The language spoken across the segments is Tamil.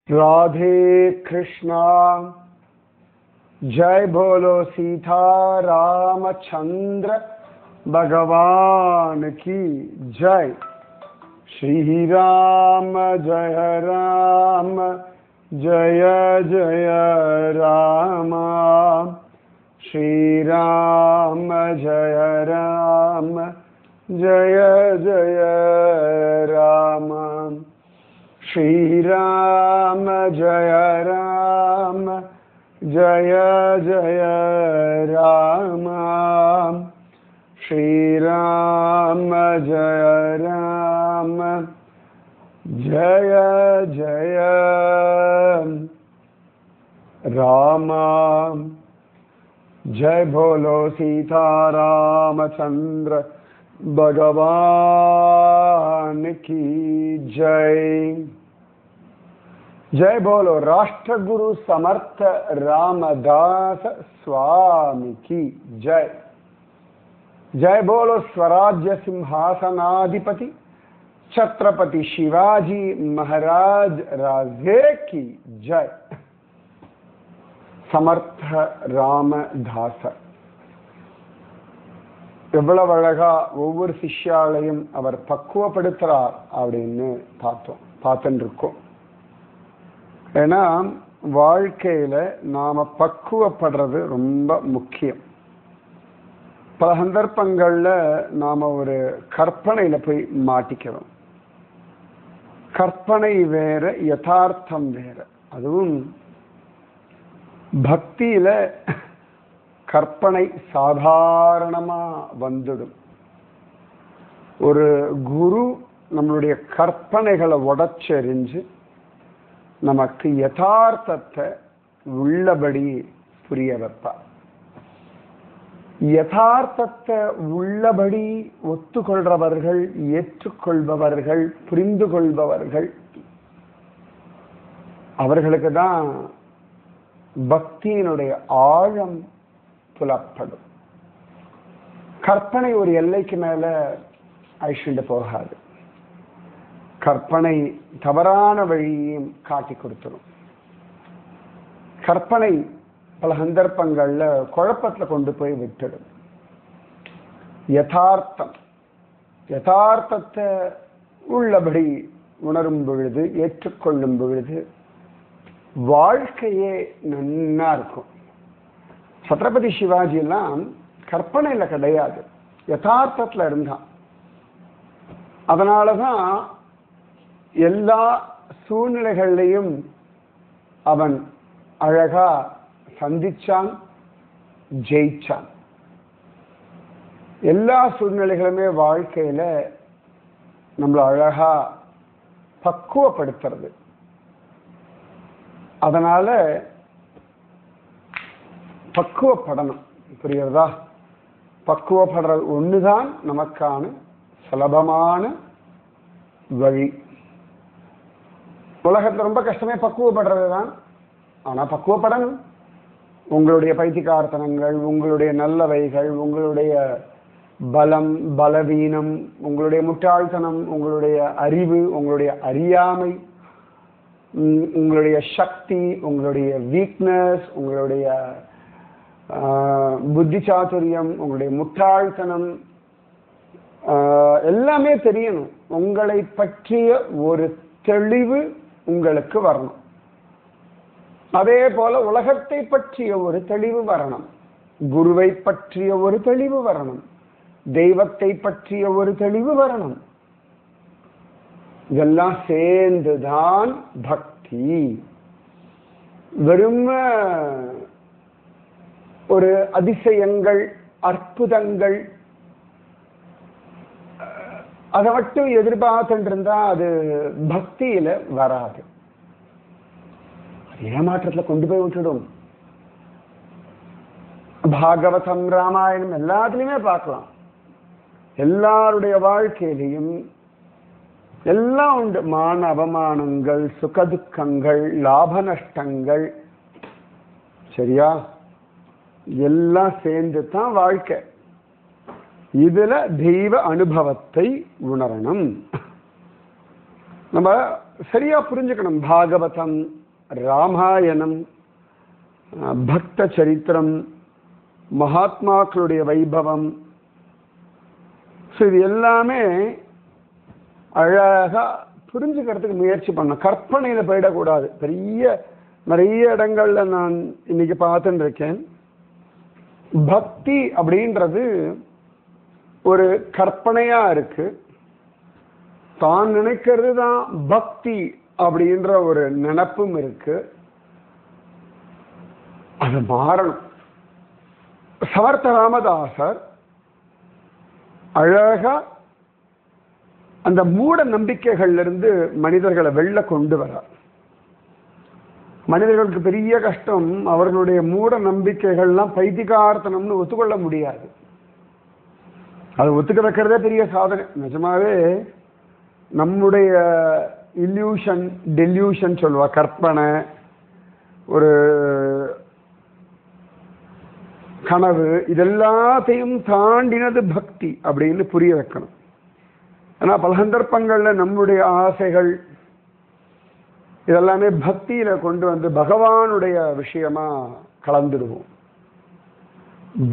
राधे कृष्णा। जय बोलो सीता रामचंद्र भगवान की जय। श्री राम जय राम जय जय राम। श्री राम जय राम जय जय राम। श्री राम जय राम जय जय राम। श्री राम जय राम जय जय राम। जय बोलो सीता रामचंद्र भगवान की जय। जय बोलो राष्ट्रगुरु समर्थ रामदास स्वामी की जय। जय बोलो स्वराज्य सिंहासनाधिपति छत्रपति शिवाजी महाराज राजे की जय। समर्थ रामदास எவ்வளவு அழகா ஒவ்வொரு சிஷ்யாலையும் அவர் பக்குவப்படுத்துறார் அப்படின்னு பார்த்துட்டு இருக்கோம். ஏன்னா வாழ்க்கையில நாம பக்குவப்படுறது ரொம்ப முக்கியம். பல சந்தர்ப்பங்கள்ல நாம ஒரு கற்பனையில போய் மாட்டிக்கிறோம். கற்பனை வேற, யதார்த்தம் வேற. அதுவும் பக்தியில கற்பனை சாதாரணமா வந்துடும். ஒரு குரு நம்மளுடைய கற்பனைகளை உடைச்செறிஞ்சு நமக்கு யதார்த்தத்தை உள்ளபடி புரிய வைப்பார். யதார்த்தத்தை உள்ளபடி ஒத்துக்கொள்றவர்கள், ஏற்றுக்கொள்பவர்கள், புரிந்து கொள்பவர்கள், அவர்களுக்கு தான் பக்தியினுடைய ஆழம் புலப்படும். கற்பனை ஒரு எல்லைக்கு மேல அழிச்சுட்டு போகாது. கற்பனை தவறான வழியையும் காட்டி கொடுத்துடும். கற்பனை பல சந்தர்ப்பங்கள்ல குழப்பத்துல கொண்டு போய் விட்டுடும். யதார்த்தத்தை உள்ளபடி உணரும் பொழுது, ஏற்றுக்கொள்ளும் பொழுது வாழ்க்கையே நன்னா இருக்கும். சத்ரபதி சிவாஜி எல்லாம் கற்பனையில கிடையாது, யதார்த்தத்துல இருந்தான். அதனாலதான் எல்லா சூழ்நிலைகள்லையும் அவன் அழகா சந்திச்சான், ஜெயிச்சான். எல்லா சூழ்நிலைகளுமே வாழ்க்கையில நம்மள அழகா பக்குவப்படுத்துறது. அதனால பக்குவப்படணும். புரியுறதா? பக்குவப்படுறது ஒண்ணுதான் நமக்கான சுலபமான வழி. உலகத்துல ரொம்ப கஷ்டமே பக்குவப்படுறது தான். ஆனா பக்குவப்படணும். உங்களுடைய பைத்தியக்காரத்தனங்கள், உங்களுடைய நல்லவைகள், உங்களுடைய பலம், பலவீனம், உங்களுடைய முட்டாள்தனம், உங்களுடைய அறிவு, உங்களுடைய அறியாமை, உங்களுடைய சக்தி, உங்களுடைய வீக்னஸ், உங்களுடைய புத்தி சாதுரியம், உங்களுடைய முட்டாள்தனம், எல்லாமே தெரியணும். உங்களை பற்றிய ஒரு தெளிவு உங்களுக்கு வரணும். அதே போல உலகத்தை பற்றிய ஒரு தெளிவு வரணும். குருவை பற்றிய ஒரு தெளிவு வரணும். தெய்வத்தை பற்றிய ஒரு தெளிவு வரணும். இதெல்லாம் சேர்ந்துதான் பக்தி. வெறும் ஒரு அதிசயங்கள், அற்புதங்கள் அதை மட்டும் எதிர்பார்த்துட்டு இருந்தா அது பக்தியில வராது. ஏமாற்றத்துல கொண்டு போய் விட்டுடும். பாகவதம், ராமாயணம் எல்லாத்துலயுமே பார்க்கலாம். எல்லாருடைய வாழ்க்கையிலையும் எல்லாம் உண்டு. மான அவமானங்கள், சுகதுக்கங்கள், லாப நஷ்டங்கள், சரியா? எல்லாம் சேர்ந்து தான் வாழ்க்கை. இதுல தெய்வ அனுபவத்தை உணரணும். நம்ம சரியா புரிஞ்சுக்கணும். பாகவதம், ராமாயணம், பக்த சரித்திரம், மகாத்மாக்களுடைய வைபவம், இது எல்லாமே அழகா புரிஞ்சுக்கிறதுக்கு முயற்சி பண்ண, கற்பனையில போயிடக்கூடாது. நிறைய இடங்கள்ல நான் இன்னைக்கு பார்த்துட்டு இருக்கேன். பக்தி அப்படின்றது ஒரு கற்பனையா இருக்கு. தான் நினைக்கிறது தான் பக்தி அப்படின்ற ஒரு நினைப்பும் இருக்கு. அது மாறணும். சமர்த்த ராமதாசர் அழகா அந்த மூட நம்பிக்கைகள்ல இருந்து மனிதர்களை வெளில கொண்டு வரார். மனிதர்களுக்கு பெரிய கஷ்டம், அவர்களுடைய மூட நம்பிக்கைகள்லாம் பைத்திகார்த்தனம்னு ஒத்துக்கொள்ள முடியாது. அதை ஒத்துக்க வைக்கிறதே பெரிய சாதனை. நிஜமாவே நம்முடைய இல்யூஷன், டெல்யூஷன் சொல்லுவா, கற்பனை, ஒரு கனவு, இதெல்லாத்தையும் தாண்டினது பக்தி அப்படின்னு புரிய வைக்கணும். ஆனா பல சந்தர்ப்பங்கள்ல நம்முடைய ஆசைகள் இதெல்லாமே பக்தியில கொண்டு வந்து பகவானுடைய விஷயமா கலந்துடுவோம்.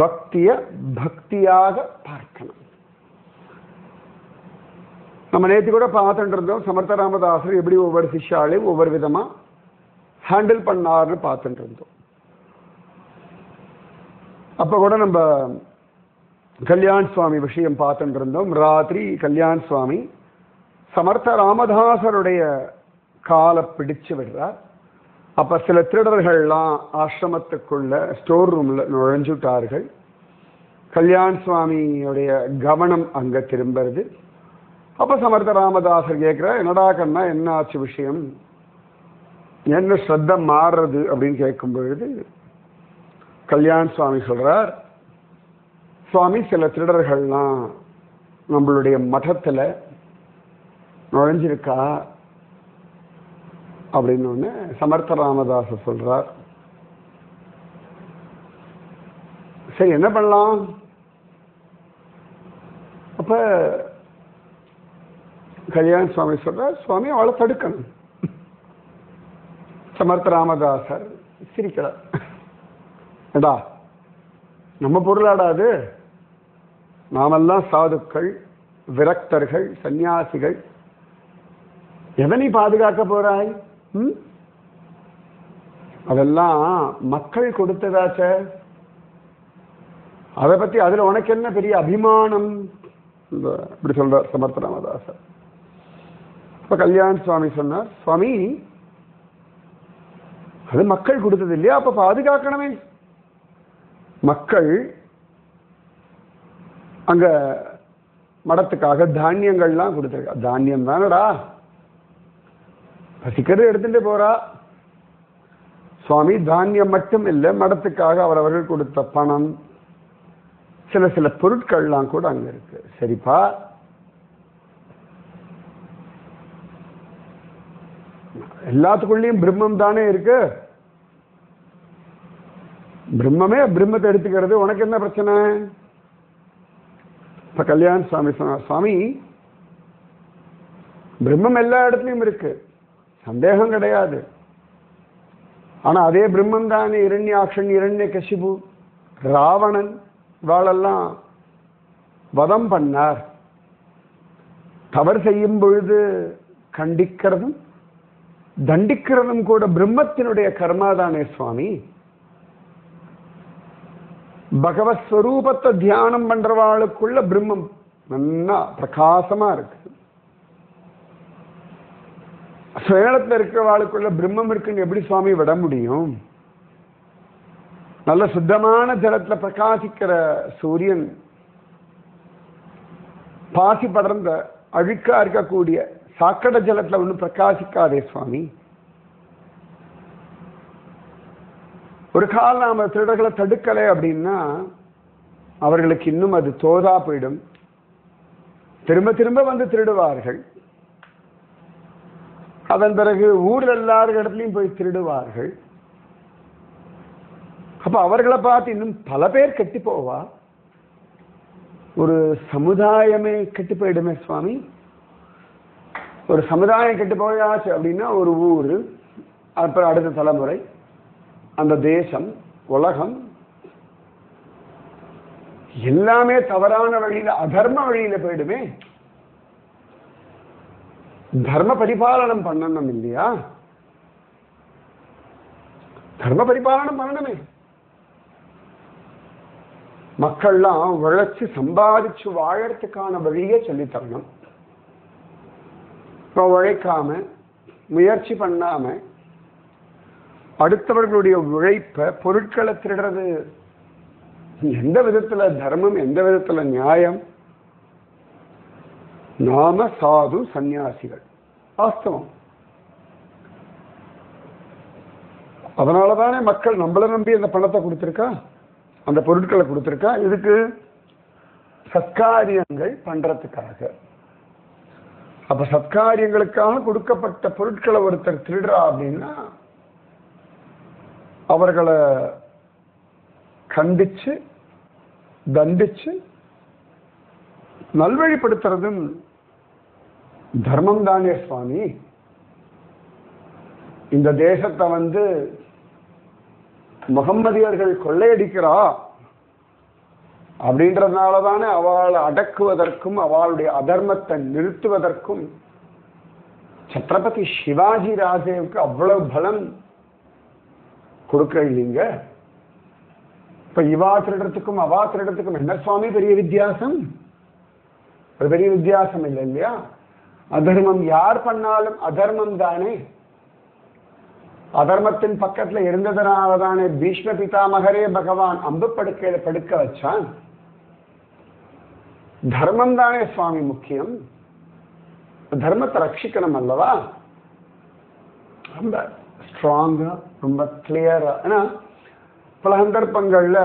பக்திய பக்தியாக பார்க்கணும். நம்ம நேற்று கூட பார்த்துட்டு இருந்தோம், சமர்த்த ராமதாசர் எப்படி ஒவ்வொரு சிஷ்யாலையும் ஒவ்வொரு விதமா ஹேண்டில் பண்ணார்னு பார்த்துட்டு இருந்தோம். அப்ப கூட நம்ம கல்யாண் சுவாமி விஷயம் பார்த்துட்டு இருந்தோம். ராத்திரி கல்யாண் சுவாமி சமர்த்த ராமதாசருடைய காலை பிடிச்சு விடுறார். அப்ப சில திருடர்கள்லாம் ஆசிரமத்துக்குள்ள ஸ்டோர் ரூம்ல நுழைஞ்சுட்டார்கள். கல்யாண் சுவாமியுடைய கவனம் அங்க திரும்புறது. அப்ப சமர்த்த ராமதாசர் கேட்கிற, என்னடா கண்ணா, என்ன ஆச்சு விஷயம், என்ன ஸ்ரத்த மாறுறது அப்படின்னு கேட்கும் பொழுது கல்யாண் சுவாமி சொல்றார், சுவாமி சில திருடர்கள்லாம் நம்மளுடைய மഠத்துல நுழைஞ்சிருக்கா அப்படின்னு ஒண்ணு சமர்த்த ராமதாசர் சொல்றார். சரி, என்ன பண்ணலாம்? அப்ப கல்யாண் சுவாமி சொல்றார், சுவாமி அவளை தடுக்கணும். சமர்த்த ராமதாசர் சிரிக்கிறார். ஏடா, நம்ம பொருளாடாது, நாமெல்லாம் சாதுக்கள், விரக்தர்கள், சந்நியாசிகள், எதை நீ பாதுகாக்க போறாய்? அதெல்லாம் மக்கள் கொடுத்ததாச்ச, அதை பத்தி அதுல உனக்கு என்ன பெரிய அபிமானம்? இப்படி சொல்றார் சமர்த்த ராமதாசர். இப்ப கல்யாண் சுவாமி சொன்னார், சுவாமி அது மக்கள் கொடுத்தது இல்லையா, அப்ப பாதுகாக்கணுமே. மக்கள் அங்க மடத்துக்காக தானியங்கள்லாம் கொடுத்துருக்கா. தானியம் தானடா, பசிக்கிறது எடுத்துட்டு போறா. சுவாமி தானியம் மட்டும் இல்லை, மடத்துக்காக அவரவர்கள் கொடுத்த பணம், சில பொருட்கள்லாம் கூட அங்க இருக்கு. சரிப்பா, எல்லாத்துக்குள்ளேயும் பிரம்மம் தானே இருக்கு. பிரம்மமே பிரம்மத்தை எடுத்துக்கிறது, உனக்கு என்ன பிரச்சனை? இப்ப கல்யாண் சுவாமி சொன்னார், சுவாமி பிரம்மம் எல்லா இடத்துலயும் இருக்கு, சந்தேகம் கிடையாது. ஆனா அதே பிரம்மம் தானே இரண்யாக்ஷன், இரண்யகசிபு, ராவணன் இவாளெல்லாம் வதம் பண்ணார். தவறு செய்யும் பொழுது கண்டிக்கிறதும் தண்டிக்கிறதும் கூட பிரம்மத்தினுடைய கர்மாதானே சுவாமி. பகவத் ஸ்வரூபத்தை தியானம் பண்றவாளுக்குள்ள பிரம்மம் நல்லா பிரகாசமா இருக்கு. சுயநலத்தில் இருக்கிறவாளுக்குள்ள பிரம்மம் இருக்குன்னு எப்படி சுவாமி விட முடியும்? நல்ல சுத்தமான ஜலத்துல பிரகாசிக்கிற சூரியன் பாசி படர்ந்த அழுக்கா இருக்கக்கூடிய சாக்கடை ஜலத்துல ஒன்றும் பிரகாசிக்காதே சுவாமி. ஒரு காலம் நாம திருடர்களை தடுக்கலை அப்படின்னா அவர்களுக்கு இன்னும் அது தோதா போயிடும். திரும்ப திரும்ப வந்து திருடுவார்கள். அதன் பிறகு ஊர்ல எல்லாரும் இடத்துலையும் போய் திருடுவார்கள். அப்ப அவர்களை பார்த்து இன்னும் பல பேர் கெட்டு போவா, ஒரு சமுதாயமே கெட்டு போயிடுமே சுவாமி. ஒரு சமுதாயம் கெட்டு போயாச்சு அப்படின்னா ஒரு ஊர், அப்புறம் அடுத்த தலைமுறை, அந்த தேசம், உலகம் எல்லாமே தவறான வழியில, அதர்ம வழியில போயிடுமே. தர்ம பரிபாலனம் பண்ணணும் இல்லையா? தர்ம பரிபாலனம் பண்ணணுமே. மக்கள்லாம் உழைச்சு சம்பாதிச்சு வாழறதுக்கான வழியே சொல்லி தரணும். இப்போ உழைக்காம முயற்சி பண்ணாம அடுத்தவர்களுடைய உழைப்ப பொருட்களை திருடுறது எந்த விதத்துல தர்மம், எந்த விதத்துல நியாயம்? நாம சாது சந்நியாசிகள், வாஸ்தவம். அதனாலதானே மக்கள் நம்மளை நம்பி அந்த பணத்தை கொடுத்திருக்கா, அந்த பொருட்களை கொடுத்திருக்கா. இதுக்கு சத்காரியங்கள் பண்றதுக்காக. அப்ப சத்காரியங்களுக்காக கொடுக்கப்பட்ட பொருட்களை ஒருத்தர் திருடுறா அப்படின்னா அவர்களை கண்டிச்சு தண்டிச்சு நல்வழிப்படுத்துறதும் தர்மம் தானே சுவாமி. இந்த தேசத்தை முகம்மதியர்கள் கொள்ளையடிக்கிறா அப்படின்றதுனாலதானே அவளை அடக்குவதற்கும் அவளுடைய அதர்மத்தை நிறுத்துவதற்கும் சத்ரபதி சிவாஜி ராஜேவுக்கு அவ்வளவு பலம் கொடுக்க இல்லைங்க. இப்ப இவா திருடத்துக்கும் அவா திருடத்துக்கும் என்ன சுவாமி பெரிய வித்தியாசம்? ஒரு பெரிய வித்தியாசம் இல்லை இல்லையா? அதர்மம் யார் பண்ணாலும் அதர்மம் தானே. அதர்மத்தின் பக்கத்துல இருந்ததுனாலதானே பீஷ்ம பிதாமகரே பகவான் அம்பு படுக்கையில படுக்க வச்சான். தர்மம் தானே சுவாமி முக்கியம். தர்மத்தை ரட்சிக்கணும் அல்லவா? ரொம்ப ஸ்ட்ராங்கா, ரொம்ப கிளியரா. ஏன்னா பல சந்தர்ப்பங்கள்ல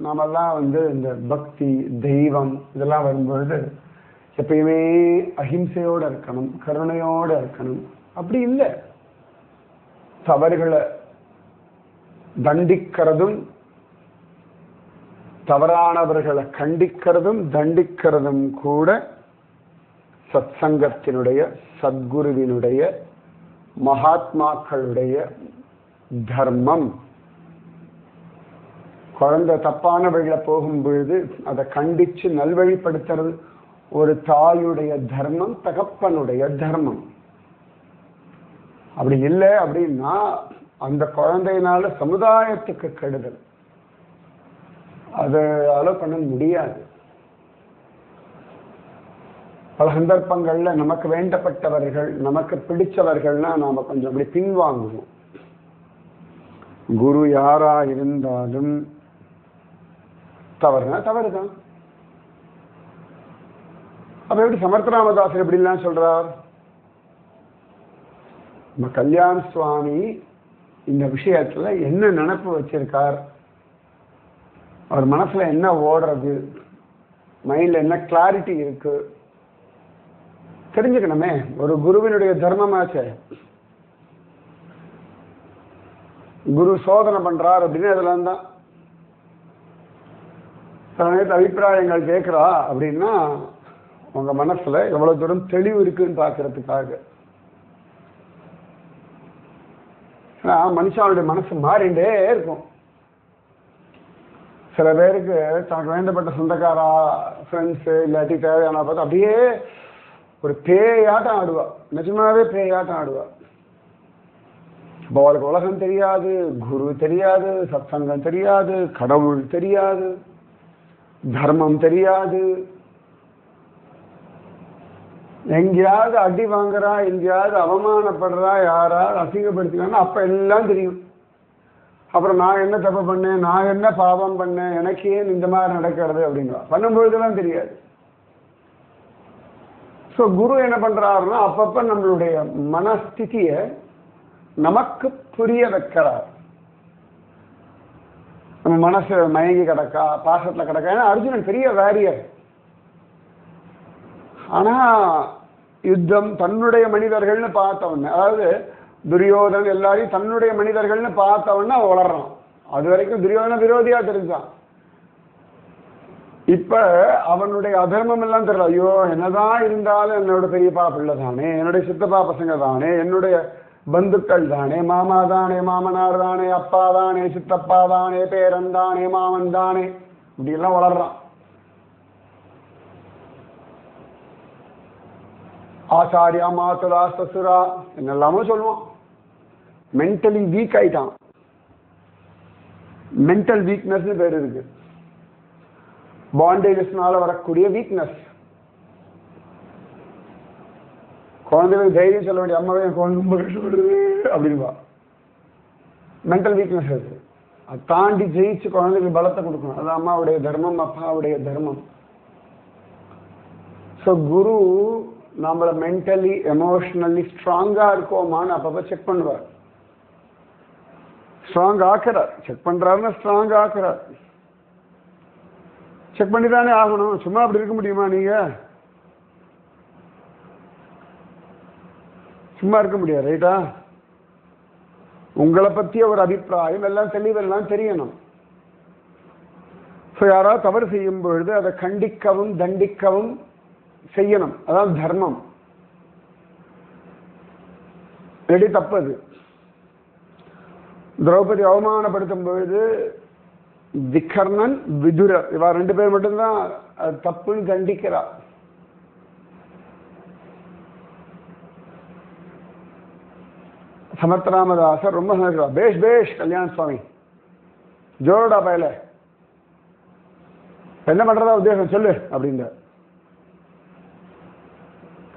நாமெல்லாம் இந்த பக்தி, தெய்வம் இதெல்லாம் வரும்பொழுது எப்பயுமே அஹிம்சையோட இருக்கணும், கருணையோட இருக்கணும். அப்படி இல்லை. தவறுகளை தண்டிக்கிறதும் தவறானவர்களை கண்டிக்கிறதும் தண்டிக்கிறதும் கூட சத்சங்கத்தினுடைய, சத்குருவினுடைய, மகாத்மாக்களுடைய தர்மம். குழந்தை தப்பான வழியில போகும் பொழுது அதை கண்டிச்சு நல்வழிப்படுத்துறது ஒரு தாயுடைய தர்மம், தகப்பனுடைய தர்மம். அப்படி இல்லை அப்படின்னா அந்த குழந்தையினால சமுதாயத்துக்கு கெடுதல். அதை அலோவ் பண்ண முடியாது. பல சந்தர்ப்பங்கள்ல நமக்கு வேண்டப்பட்டவர்கள், நமக்கு பிடிச்சவர்கள்னா நாம கொஞ்சம் அப்படி பின்வாங்குவோம். குரு யாரா இருந்தாலும் தவறுனா தவறுதான். அப்ப எப்படி சமர்த்தராமதாசர் எப்படிலாம் சொல்றார்? நம்ம கல்யாண சுவாமி இந்த விஷயத்துல என்ன நினைப்பு வச்சிருக்கார், அவர் மனசுல என்ன ஓடுறது, மைண்ட்ல என்ன கிளாரிட்டி இருக்கு தெரிஞ்சுக்கணுமே. ஒரு குருவினுடைய தர்மமாச்சே. குரு சோதனை பண்றார் அப்படின்னு அதுல தான் அபிப்பிராயங்கள் கேட்கிறா அப்படின்னா உங்க மனசுல எவ்வளவு தூரம் தெளிவு இருக்குன்னு பாக்குறதுக்காக. மனுஷனுடைய மனசு மாறிண்டே இருக்கும். சில பேருக்கு தனக்கு வேண்டப்பட்ட சொந்தக்காரா, ஃப்ரெண்ட்ஸு இல்லாட்டி தேவையான பார்த்து அப்படியே ஒரு பேயாட்டம் ஆடுவா. நிஜமாவே பேயாட்டம் ஆடுவா. இப்போ அவளுக்கு உலகம் தெரியாது, குரு தெரியாது, சத்சங்கம் தெரியாது, கடவுள் தெரியாது, தர்மம் தெரியாது. எங்கேயாவது அடி வாங்குறா, எங்கேயாவது அவமானப்படுறா, யாராவது அசிங்கப்படுத்தினா அப்ப எல்லாம் தெரியும். அப்புறம் நான் என்ன தப்பு பண்ணேன், நான் என்ன பாவம் பண்ணேன், எனக்கு ஏன் இந்த மாதிரி நடக்கிறது அப்படிங்களா பண்ணும்பொழுதுலாம் தெரியாது. ஸோ குரு என்ன பண்றாருன்னா அப்பப்ப நம்மளுடைய மனஸ்திதிய நமக்கு புரிய வைக்கிறார். நம்ம மனசு மயங்கி கிடக்கா, பாசத்துல கிடக்கா. ஏன்னா அர்ஜுனன் பெரிய வாரியர். ஆனா யுத்தம் தன்னுடைய மனிதர்கள்னு பார்த்தவன, அதாவது துரியோதன் எல்லாரையும் தன்னுடைய மனிதர்கள்னு பார்த்தவன வளர்றான். அது வரைக்கும் துரியோதன விரோதியா தெரிஞ்சான். இப்ப அவனுடைய அதர்மம் எல்லாம் தெரியல. ஐயோ என்னதான் இருந்தாலும் என்னோட பெரியப்பா பிள்ளை தானே, என்னுடைய சித்தப்பா பசங்க தானே, என்னுடைய பந்துக்கள் தானே, மாமா தானே, மாமனார் தானே, அப்பா தானே, சித்தப்பா தானே, பேரன் தானே, மாமன் தானே, இப்படி எல்லாம் வளர்றான். ஆச்சாரியா மாத்துரா சசுரா என்னெல்லாமோ சொல்லுவான். மென்டலி வீக் ஆயிட்டான். மென்டல் வீக்னஸ் பேர் இருக்கு. பாண்டேஜஸ்னால வரக்கூடிய வீக்னஸ். குழந்தைகளுக்கு தைரியம் சொல்ல வேண்டிய அம்மாவே குழந்தை கஷ்டப்படுது அப்படின்பா. மென்டல் வீக்னஸ் அது. அதை தாண்டி ஜெயிச்சு குழந்தைகளுக்கு பலத்தை கொடுக்கணும். அது அம்மாவுடைய தர்மம், அப்பாவுடைய தர்மம். ஸோ குரு நம்மளை மென்டலி எமோஷனலி ஸ்ட்ராங்கா இருக்கோமான்னு அப்பப்ப செக் பண்ணுவார். ஸ்ட்ராங் ஆக்குறார். செக் பண்றாருன்னா ஸ்ட்ராங் ஆக்குறார். செக் பண்ணி தானே ஆகணும். சும்மா அப்படி இருக்க முடியுமா? நீங்க சும்மா இருக்க முடியாது. ரைட்டா? உங்களை பத்திய ஒரு அபிப்பிராயம் எல்லாம் தெளிவெல்லாம் தெரியணும். யாராவது தவறு செய்யும் பொழுது அதை கண்டிக்கவும் தண்டிக்கவும் செய்யணும். அதான் தர்மம். ரெடி தப்பது. திரௌபதி அவமானப்படுத்தும் பொழுது விகர்ணன் விதுரர் இவா 2 பேர் மட்டும்தான் தப்புன்னு தண்டிக்கிறா. சமத்ராமதாசர் ரொம்ப சந்தோஷா, பேஷ் பேஷ் கல்யாண சுவாமி, ஜோடா பயல, என்ன பண்றதா உத்தேசம் சொல்லு அப்படின்ற.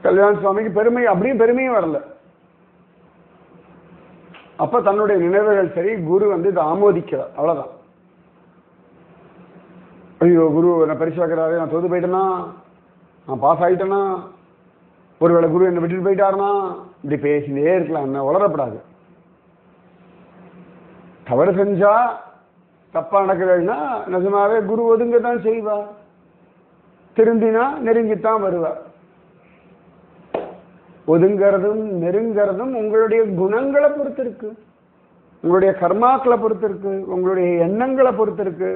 கல்யாண சுவாமிக்கு பெருமை அப்படியும் பெருமையும் வரல. அப்ப தன்னுடைய நினைவுகள் சரி, குரு இதை ஆமோதிக்கிறார். அவ்வளவுதான். ஐயோ குரு என்ன பரிசு வைக்கிறாரு, நான் தோத்து போயிட்டேனா, நான் பாஸ் ஆகிட்டேனா, ஒருவேளை குரு என்னை விட்டுட்டு போயிட்டாருனா, இப்படி பேசினே இருக்கலாம். என்ன உளரப்படாது. தவறு செஞ்சா தப்பா நடக்கிறதுனா நிஜமாவே குரு ஒதுங்கத்தான் செய்வார். திரும்பினா நெருங்கித்தான் வருவார். ஒதுங்கிறதும் நெருங்கிறதும் உங்களுடைய குணங்களை பொறுத்து இருக்கு, உங்களுடைய கர்மாக்களை பொறுத்து இருக்கு, உங்களுடைய எண்ணங்களை பொறுத்து இருக்கு.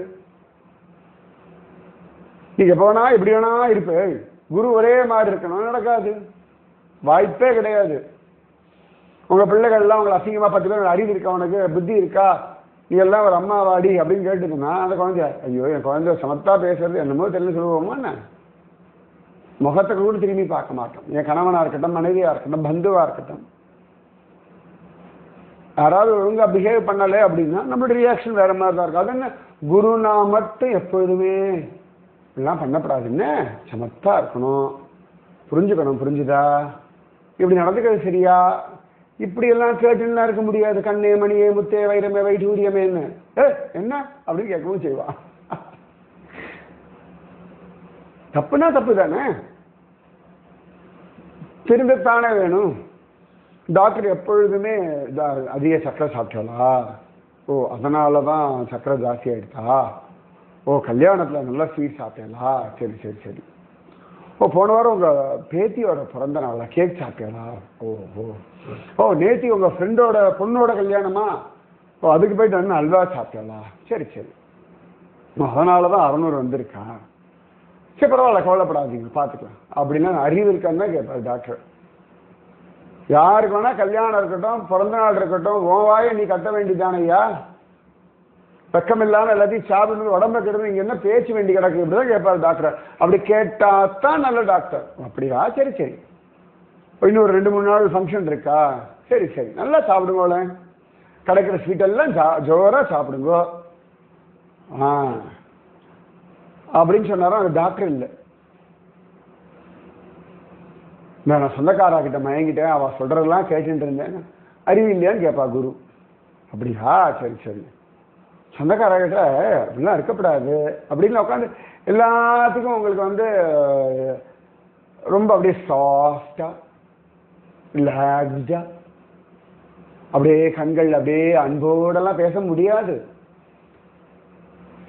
நீங்க போனா எப்படி வேணா இருப்பே, குரு ஒரே மாதிரி இருக்கணும் நடக்காது. வாய்ப்பே கிடையாது. உங்க பிள்ளைகள் எல்லாம் உங்களை அசிங்கமா 10 பேர் அறிவு இருக்கா, உனக்கு புத்தி இருக்கா, நீ எல்லாம் ஒரு அம்மா வாடி அப்படின்னு கேட்டுக்கோங்க. அந்த குழந்தைய ஐயோ என் குழந்தை சமத்தா பேசுறது என்னமோ தெரிஞ்சு சொல்லுவோமா என்ன, முகத்தை கூட திரும்பி பார்க்க மாட்டோம். என் கணவனா இருக்கட்டும், மனைவியா இருக்கட்டும், பந்துவா இருக்கட்டும், யாராவது ஒழுங்கா பிஹேவ் பண்ணல அப்படின்னா நம்மளுடைய ரியாக்ஷன் வேற மாதிரி தான் இருக்கும். அது என்ன, குருனா மட்டும் எப்பொழுதுமே இதெல்லாம் பண்ணப்படாதுன்னு சமத்தா இருக்கணும், புரிஞ்சுக்கணும். புரிஞ்சுதா? இப்படி நடந்துக்கிறது சரியா? இப்படி எல்லாம் கேட்டுன்னா இருக்க முடியாது. கண்ணே மணியே முத்தே வைரமே வைடூரியமேன்னு என்ன அப்படின்னு கேட்கவும் செய்வான். தப்புனா தப்பு தானே, திரும்பத்தானே வேணும். டாக்டர் எப்பொழுதுமே அதிக சக்கரை சாப்பிட்டாளா, ஓ அதனாலதான் சக்கரை ஜாஸ்தி ஆயிடுதா, ஓ கல்யாணத்துல நல்லா ஸ்வீட் சாப்பிட்டேளா, சரி சரி சரி, ஓ போன வாரம் உங்க பேத்தியோட பிறந்த நாளா கேக் சாப்பிட்டேளா, ஓ ஓ ஓ நேத்தி உங்க ஃப்ரெண்டோட பொண்ணோட கல்யாணமா, ஓ அதுக்கு போயிட்டு வந்து அல்வா சாப்பிட்டேளா, சரி சரி அதனாலதான் 600 வந்திருக்கான், சரி பரவாயில்ல கவலைப்படாதீங்க பார்த்துக்கலாம் அப்படின்னா அறிவு இருக்கான்னு தான் கேட்பாரு டாக்டர். யாருக்கு வேணா கல்யாணம் இருக்கட்டும், பிறந்த நாள் இருக்கட்டும், உன் வாயை நீ கட்ட வேண்டியதானையா, வெக்கம் இல்லாம எல்லாத்தையும் சாப்பிட்டு உடம்பு கிடந்து இங்க என்ன பேச்சு வேண்டி கிடக்கு இப்படிதான் கேட்பாரு டாக்டர். அப்படி கேட்டாத்தான் நல்ல டாக்டர். அப்படியா, சரி சரி, இன்னொரு 2-3 நாள் ஃபங்க்ஷன் இருக்கா, சரி சரி நல்லா சாப்பிடுங்களே, கிடைக்கிற ஸ்வீட் எல்லாம் ஜோரா சாப்பிடுங்க அப்படின்னு சொன்னாரோ அந்த டாக்டர் இல்லை. நான் சொந்தக்காரா கிட்ட மயங்கிட்டேன், அவ சொல்றதெல்லாம் கேட்டுட்டு இருந்தேன், அறிவு இல்லையான்னு கேட்பா குரு. அப்படியா, சரி சரி, சொந்தக்காரர்கிட்ட அப்படிலாம் இருக்கப்படாது அப்படின்னு உட்காந்து எல்லாத்துக்கும் உங்களுக்கு ரொம்ப அப்படியே சாஃப்டா ரிலாக்ஸ்டா அப்படியே கண்கள் அப்படியே அன்போடெல்லாம் பேச முடியாது.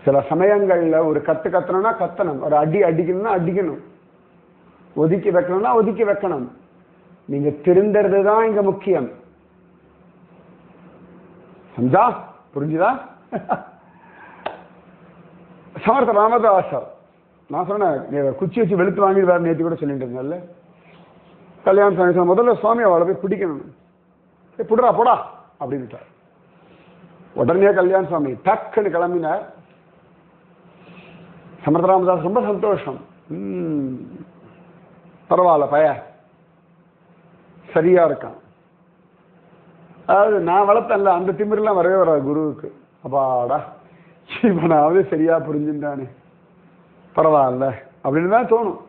சில சமயங்கள்ல ஒரு கத்தணும்னா கத்தணும், ஒரு அடி அடிக்கணும்னா அடிக்கணும், ஒதுக்கி வைக்கணும்னா ஒதுக்கி வைக்கணும். நீங்க திருந்துறது தான் இங்க முக்கியம். சம்ஜா? புரிஞ்சுதா? சமர்த்த ராமதாசர் நான் சொன்னேன் குச்சி வச்சு வெளுத்து வாங்கி வேற நேற்று கூட சொல்லிட்டு இருந்தேன்ல. கல்யாண சுவாமி முதல்ல சுவாமி அவளை போய் பிடிக்கணும், புடுறா போடா அப்படின்ட்டார். உடனே கல்யாண சுவாமி டக்குன்னு கிளம்பினார். சமர்த்தராமதாஸ் ரொம்ப சந்தோஷம். பரவாயில்ல பய சரியா இருக்கான். அதாவது நான் வளர்த்தேன்ல அந்த திமிரெல்லாம் வரவே வராது குருவுக்கு. அப்பாடா இவனாவது சரியா புரிஞ்சுட்டானே பரவாயில்ல அப்படின்னு தான் தோணும்.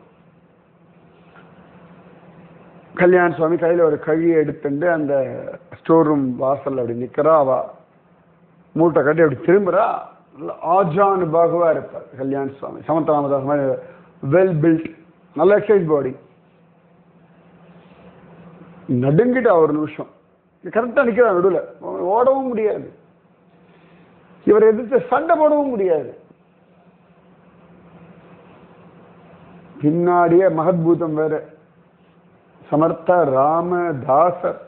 கல்யாண சுவாமி கையில் ஒரு கழியை எடுத்துட்டு அந்த ஸ்டோர் ரூம் வாசல் அப்படி நிற்கிறா. அவ மூட்டை கட்டி அப்படி திரும்புறா. ஆஜான் பாகுவா இருப்பார் கல்யாண சுவாமி. சமந்தராமதாஸ் மாதிரி வெல் பில்ட், நல்ல எக்ஸசைஸ் பாடி. நடுங்கிட்டா ஒரு நிமிஷம். கரெக்டா நிக்கிறார் நடுவில். ஓடவும் முடியாது, இவர் எதிர்த்து சண்டை போடவும் முடியாது. பின்னாடியே மகத்பூதம் வேற சமர்த்த ராமதாசர்.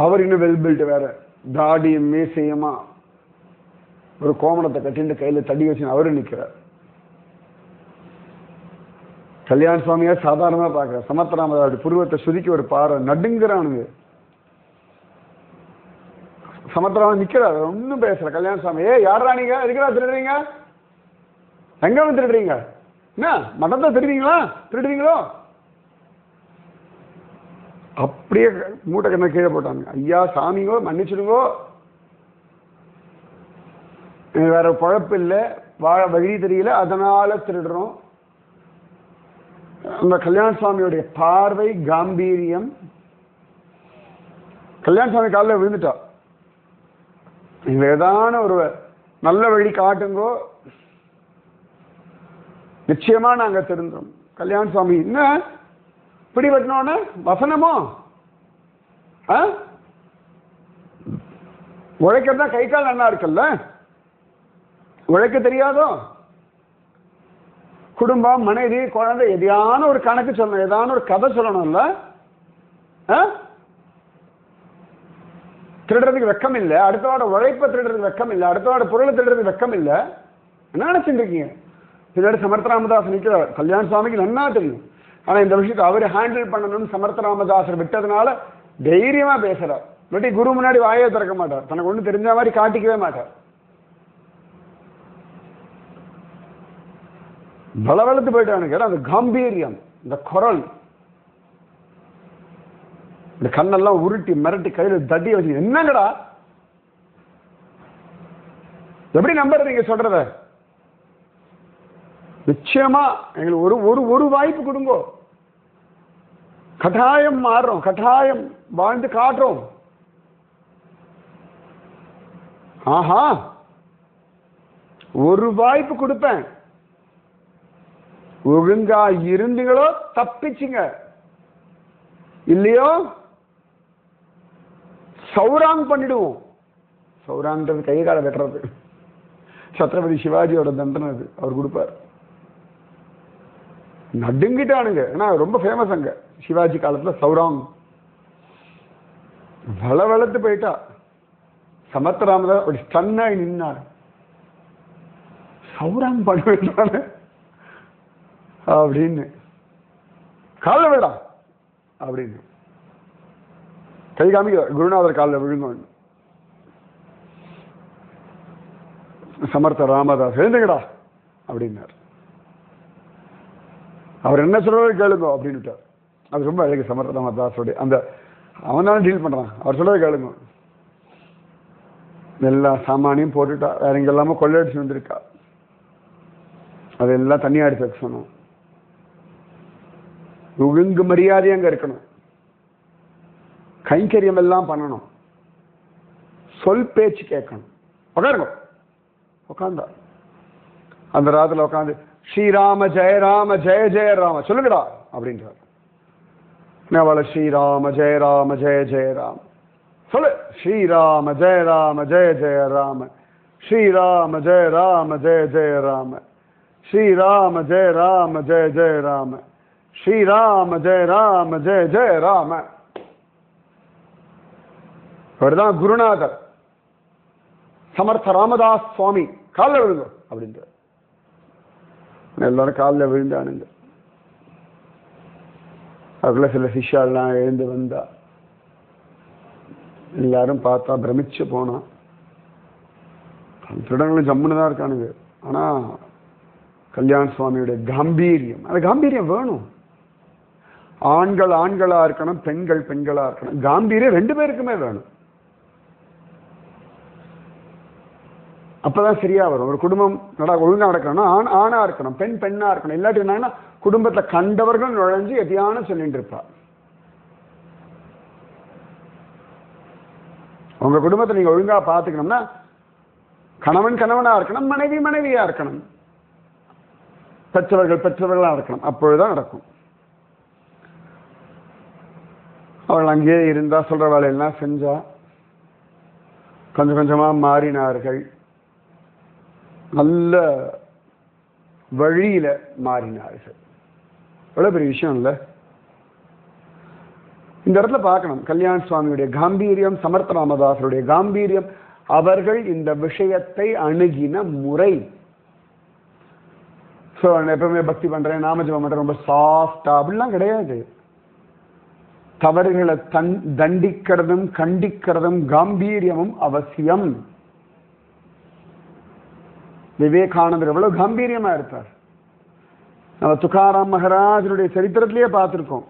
அவர் இன்னும் வெல் பில்ட் வேற, தாடியும் மீசையுமா ஒரு கோமணத்தை கட்டிட்டு கையில தடி வச்சு அவரு நிக்கிறார். கல்யாண சுவாமியா சாதாரணமா பார்க்கிற சமர்த்தராமதாவுடைய புருவத்தை சுருக்கி ஒரு பாறை நடுங்கிறானுங்க. சமர்த்தராமன் நிக்கிறார், ஒன்னும் பேசல. கல்யாண சுவாமி யாரா நீங்க எதுக்குறா திருடுறீங்க, எங்க வந்து திருடுறீங்க, என்ன மதத்தை திருடுவீங்களா, திருடுவீங்களோ? அப்படியே மூட்டை கண்ண கீழே போட்டாங்க. ஐயா சாமிங்கோ மன்னிச்சிடுங்கோ, வேற பழப்பு இல்லை, வாழ வழி தெரியல, அதனால திருடுறோம். அந்த கல்யாண சுவாமியுடைய பார்வை காம்பீரியம். கல்யாண சுவாமி காலில் விழுந்துட்டா. நீங்க ஏதான ஒரு நல்ல வழி காட்டுங்கோ, நிச்சயமா நாங்க திருந்தோம். கல்யாண சுவாமி என்ன பிடி வெட்டினோன்னு வசனமோ, உழைக்கிறதா கை கால் நல்லா இருக்குல்ல, உழைக்க தெரியாதோ? குடும்பம் மனைவி குழந்தை எதையான ஒரு கணக்கு சொல்லணும், ஏதான ஒரு கதை சொல்லணும்ல. திருடுறதுக்கு வெக்கம் இல்லை, அடுத்தவாட உழைப்ப திருடுறதுக்கு வெக்கம் இல்லை, அடுத்தவாட பொருளை திருடுறதுக்கு வெக்கம் இல்லை. என்ன நினைச்சுட்டு இருக்கீங்க? பின்னாடி சமர்த்தராமதாஸ் நிற்கிறார். கல்யாண சுவாமிக்கு நன்னா தெரியும். ஆனா இந்த விஷயத்தை அவர் ஹேண்டில் பண்ணணும்னு சமர்த்தராமதாசர் விட்டதுனால தைரியமா பேசுறார். இல்லாட்டி குரு முன்னாடி வாயை திறக்க மாட்டார், தனக்கு ஒண்ணு தெரிஞ்ச மாதிரி காட்டிக்கவே மாட்டார். பலவளத்து போயிட்டானு அந்த காம்பீரியம், இந்த குரல், இந்த கண்ணெல்லாம் உருட்டி மிரட்டி கையில தட்டி வச்சு என்னங்கடா எப்படி நம்புறது நீங்க சொல்றத? நிச்சயமா எங்களுக்கு ஒரு ஒரு ஒரு வாய்ப்பு கொடுங்க, கட்டாயம் மாறுறோம், கட்டாயம் வாழ்ந்து காட்டுறோம். ஆஹா ஒரு வாய்ப்பு கொடுப்பேன், ஒழுங்கா இருந்தீங்களோ தப்பிச்சுங்க, இல்லையோ சௌராங் பண்ணிடுவோம். சௌராங்கிறது கை கால வெட்டுறது, சத்ரபதி சிவாஜியோட தண்டனை அது, அவர் கொடுப்பார். நடுங்கிட்டானுங்க, ஏன்னா ரொம்ப ஃபேமஸ் அங்க சிவாஜி காலத்துல சௌராங். வளவளத்து போயிட்டா. சமர்த்தராமதாஸ் அப்படி ஸ்டன்னாகி நின்னார். சௌராங் பண்ணுவேன் அப்படின்னு, காலில் விடா அப்படின்னு கை காமிக்க குருநாதர் காலில் விழுங்க. சமர்த்த ராமதாஸ் எழுந்துங்கடா அப்படின்னார். அவர் என்ன சொல்றது கேளுங்க அப்படின்னு. அது ரொம்ப அழகு சமர்த்த ராமதாஸோட அந்த, அவன் தானே டீல் பண்றான், அவர் சொல்றதை கேளுங்க. எல்லா சாமானியும் போட்டுட்டா, வேற எங்க எல்லாமோ கொள்ளையடிச்சு வந்திருக்கா, அதெல்லாம் தனியா எடுத்து வைக்க சொன்னோம். ஒழுங்கு மரியாதை அங்க இருக்கணும், கைங்கரியம் எல்லாம் பண்ணணும், சொல் பேச்சு கேட்கணும். உட்காருங்க. உட்காந்தா அந்த ராத்துல உட்காந்து ஸ்ரீராம ஜெய ராம ஜெய ஜெய ராம சொல்லுங்கடா அப்படின்றார். அவளை ஸ்ரீராம ஜெய ராம ஜெய ஜெய ராம சொல்லு, ஸ்ரீராம ஜெய ராம ஜெய ஜெய ராம, ஸ்ரீராம ஜெய ராம ஜெய ஜெய ராம, ஸ்ரீராம ஜெய ராம ஜெய ஜெய ராம, ஸ்ரீராம ஜெய ராம ஜெய ஜெய ராம. அவர்தான் குருநாதர். சமர்த்த ராமதாஸ் சுவாமி காலில் விழுங்க அப்படின்ற. எல்லாரும் காலில் விழுந்தானுங்க. அதுக்குள்ள சில சிஷ்யாலாம் எழுந்து வந்தா. எல்லாரும் பார்த்தா பிரமிச்சு போனா. திருடங்களும் ஜம்முன்னு தான் இருக்கானுங்க. ஆனா கல்யாண சுவாமியுடைய காம்பீரியம், அந்த காம்பீரியம் வேணும். ஆண்கள் ஆண்களா இருக்கணும், பெண்கள் பெண்களா இருக்கணும். காம்பீரியம் 2 பேருக்குமே வேணும். அப்பதான் சரியா வரும். ஒரு குடும்பம் ஒழுங்கா நடக்கணும்னா ஆண் ஆணா இருக்கணும், பெண் பெண்ணா இருக்கணும். இல்லாட்டி என்னன்னா குடும்பத்துல கண்டவர்கள் நுழைஞ்சு எதையான சொல்லிட்டு இருப்பா. உங்க குடும்பத்தை நீங்க ஒழுங்கா பாத்துக்கணும்னா கணவன் கணவனா இருக்கணும், மனைவி மனைவியா இருக்கணும், பெற்றவர்கள் பெற்றவர்களா இருக்கணும். அப்பொழுதுதான் நடக்கும். அவள் அங்கேயே இருந்தா, சொல்ற வேலையெல்லாம் செஞ்சா. கொஞ்சம் கொஞ்சமா மாறினார்கள். நல்ல வழியில மாறினார்கள். எவ்வளவு பெரிய விஷயம் இல்ல? இந்த இடத்துல பார்க்கணும் கல்யாண சுவாமியுடைய காம்பீரியம், சமர்த்த ராமதாசருடைய காம்பீரியம், அவர்கள் இந்த விஷயத்தை அணுகின முறை. ஸோ எப்பவுமே பக்தி பண்றேன், நாமஜபம் பண்றேன், ரொம்ப சாஃப்டா அப்படிலாம் கிடையாது. தவறுகளை தண்டிக்கிறதும் கண்டிக்கிறதும் காம்பீரியமும் அவசியம். விவேகானந்தர் எவ்வளவு காம்பீரியமா இருப்பார். நம்ம துக்காராம் மகாராஜனுடைய சரித்திரத்திலேயே பார்த்திருக்கோம்.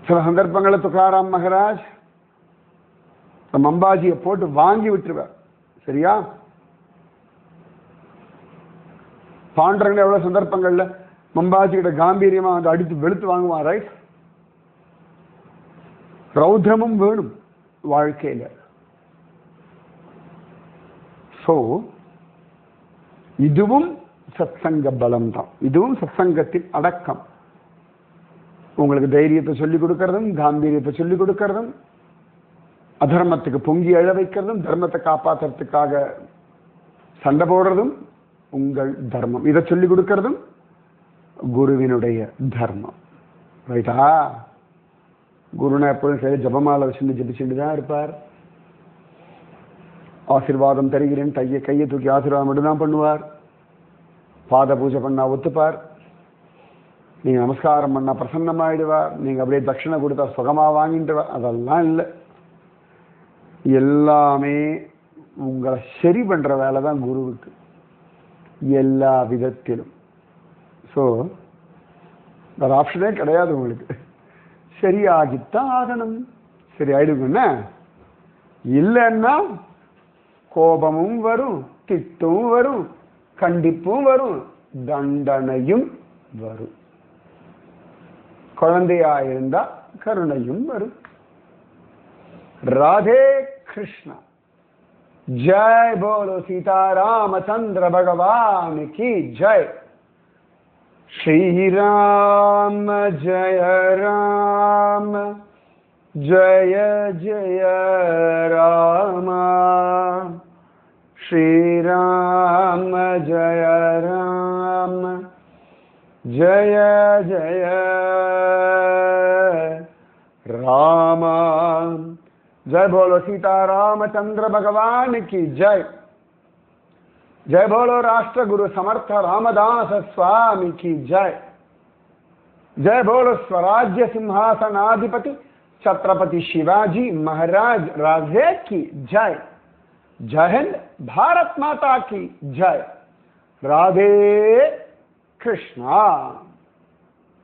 சில சந்தர்ப்பங்களில் துக்காராம் மகாராஜ் மம்பாஜியை போட்டு வாங்கி விட்டுருவார். சரியா? பாண்டரங்க எவ்வளவு சந்தர்ப்பங்கள்ல மம்பாஜியோட காம்பீரியமா வந்து அடித்து வெளுத்து வாங்குவான். ரைட்? ரௌத்ரமும் வேணும் வாழ்க்கையில. சோ இதுவும் சத்சங்க பலம் தான். இதுவும் சத்சங்கத்தின் அடக்கம். உங்களுக்கு தைரியத்தை சொல்லிக் கொடுக்கறதும், காம்பீரியத்தை சொல்லிக் கொடுக்கறதும், அதர்மத்துக்கு பொங்கி எழ வைக்கிறதும், தர்மத்தை காப்பாற்றுறதுக்காக சண்டை போடுறதும் உங்கள் தர்மம். இதை சொல்லிக் கொடுக்கறதும் குருவினுடைய தர்மம். ரைட்டா? குருனா எப்பொழுதும் சரி ஜபமாலை வச்சுட்டு ஜபிச்சுட்டு தான் இருப்பார். ஆசீர்வாதம் தருகிறேன் கையை தூக்கி ஆசீர்வாதம் மட்டும்தான் பண்ணுவார். பாத பூஜை பண்ணா ஒத்துப்பார். நீங்க நமஸ்காரம் பண்ணா பிரசன்னமாயிடுவார். நீங்க அப்படியே தட்சிணை கொடுத்தா சுகமா வாங்கிட்டு. அதெல்லாம் இல்லை. எல்லாமே உங்களை சரி பண்ற வேலை தான் குருவுக்கு, எல்லா விதத்திலும். ஸோ வேற ஆப்ஷனே கிடையாது உங்களுக்கு. சரியாகித்தான் ஆகணும். சரி ஆயிடுங்கன்னா இல்லைன்னா கோபமும் வரும், திட்டும் வரும், கண்டிப்பும் வரும், தண்டனையும் வரும். குழந்தையா இருந்தா கருணையும் வரும். ராதே கிருஷ்ணா. ஜெய் போலோ சீதாராமச்சந்திர பகவான் की जय. श्री राम जय राम जय जय राम. श्री राम जय राम जय जय राम. जय बोलो सीतारामचंद्र भगवान की जय. जय बोलो राष्ट्र गुरु समर्थ रामदास स्वामी की जय. जय बोलो स्वराज्य सिंहासनाधिपति छत्रपति शिवाजी महाराज राजे की जय. जय हिंद. भारत माता की जय. राधे कृष्णा.